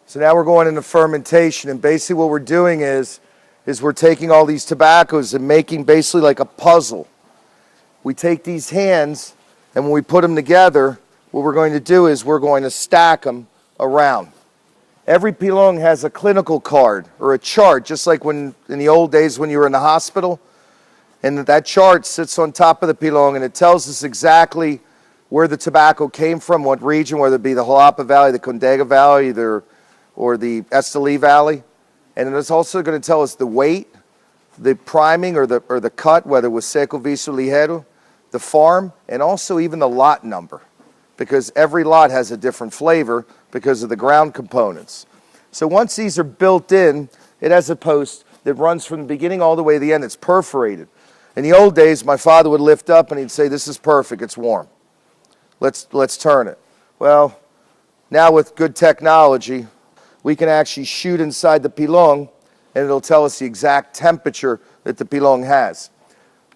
So now we're going into fermentation, and basically what we're doing is we're taking all these tobaccos and making basically like a puzzle. We take these hands, and when we put them together, what we're going to do is we're going to stack them around. Every Pilon has a clinical card or a chart, just like when in the old days when you were in the hospital, and that chart sits on top of the Pilon, and it tells us exactly where the tobacco came from, what region, whether it be the Jalapa Valley, the Condega Valley, or the Esteli Valley. And it's also going to tell us the weight, the priming or the cut, whether it was seco, viso, ligero, the farm, and also even the lot number, because every lot has a different flavor because of the ground components. So once these are built in, it has a post that runs from the beginning all the way to the end. It's perforated. In the old days, my father would lift up and he'd say, "This is perfect, it's warm. Let's turn it." Well, now with good technology, we can actually shoot inside the Pilon, and it'll tell us the exact temperature that the Pilon has.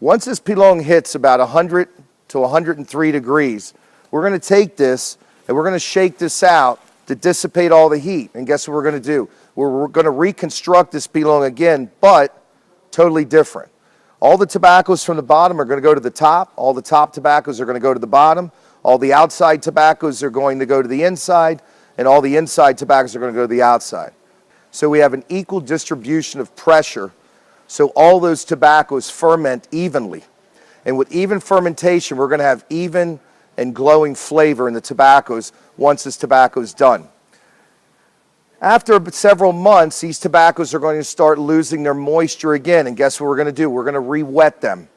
Once this Pilon hits about 100 to 103 degrees, we're going to take this and we're going to shake this out to dissipate all the heat. And guess what we're going to do? We're going to reconstruct this Pilon again, but totally different. All the tobaccos from the bottom are going to go to the top. All the top tobaccos are going to go to the bottom. All the outside tobaccos are going to go to the inside. And all the inside tobaccos are going to go to the outside. So we have an equal distribution of pressure, so all those tobaccos ferment evenly. And with even fermentation, we're going to have even and glowing flavor in the tobaccos once this tobacco is done. After several months, these tobaccos are going to start losing their moisture again. And guess what we're going to do? We're going to re-wet them.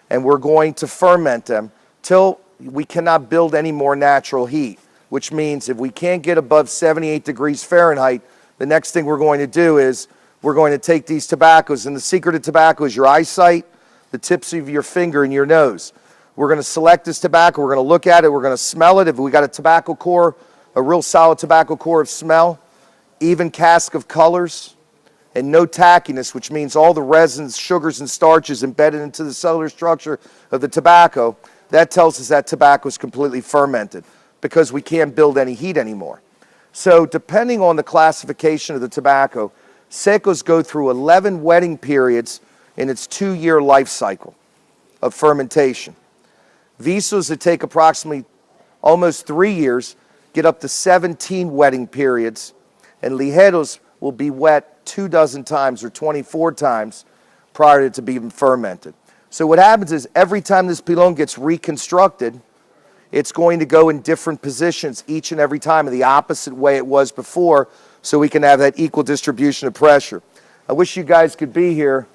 And we're going to ferment them till we cannot build any more natural heat, which means if we can't get above 78 degrees Fahrenheit, the next thing we're going to do is we're going to take these tobaccos. And the secret of tobacco is your eyesight, the tips of your finger, and your nose. We're going to select this tobacco. We're going to look at it. We're going to smell it. If we got a tobacco core, a real solid tobacco core of smell, even cask of colors, and no tackiness, which means all the resins, sugars, and starches embedded into the cellular structure of the tobacco, that tells us that tobacco is completely fermented because we can't build any heat anymore. So depending on the classification of the tobacco, secos go through 11 wetting periods in its 2-year life cycle of fermentation. Visos that take approximately almost 3 years get up to 17 wetting periods, and ligeros will be wet 24 times or 24 times prior to being fermented. So what happens is every time this Pilon gets reconstructed, it's going to go in different positions each and every time in the opposite way it was before, so we can have that equal distribution of pressure. I wish you guys could be here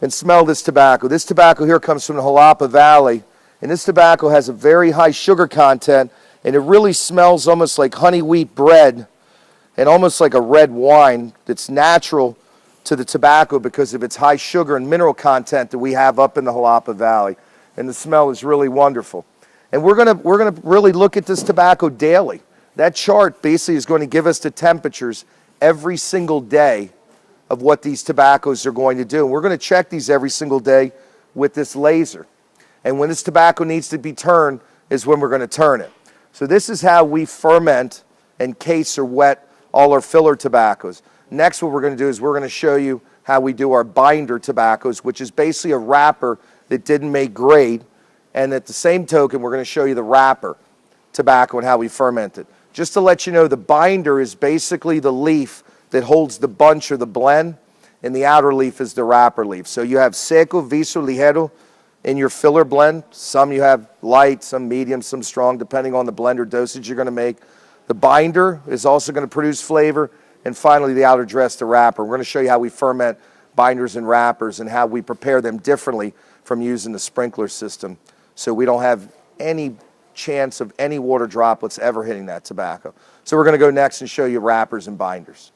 and smell this tobacco. This tobacco here comes from the Jalapa Valley, and this tobacco has a very high sugar content, and it really smells almost like honey wheat bread and almost like a red wine that's natural to the tobacco because of its high sugar and mineral content that we have up in the Jalapa Valley. And the smell is really wonderful. And we're gonna really look at this tobacco daily. That chart basically is going to give us the temperatures every single day of what these tobaccos are going to do. And we're going to check these every single day with this laser. And when this tobacco needs to be turned is when we're going to turn it. So this is how we ferment and case or wet all our filler tobaccos. Next, what we're going to do is we're going to show you how we do our binder tobaccos, which is basically a wrapper that didn't make grade. And at the same token, we're going to show you the wrapper tobacco and how we ferment it. Just to let you know, the binder is basically the leaf that holds the bunch or the blend, and the outer leaf is the wrapper leaf. So you have seco, viso, ligero in your filler blend. Some you have light, some medium, some strong, depending on the blend or dosage you're going to make. The binder is also going to produce flavor. And finally, the outer dress, the wrapper. We're going to show you how we ferment binders and wrappers and how we prepare them differently from using the sprinkler system, so we don't have any chance of any water droplets ever hitting that tobacco. So we're going to go next and show you wrappers and binders.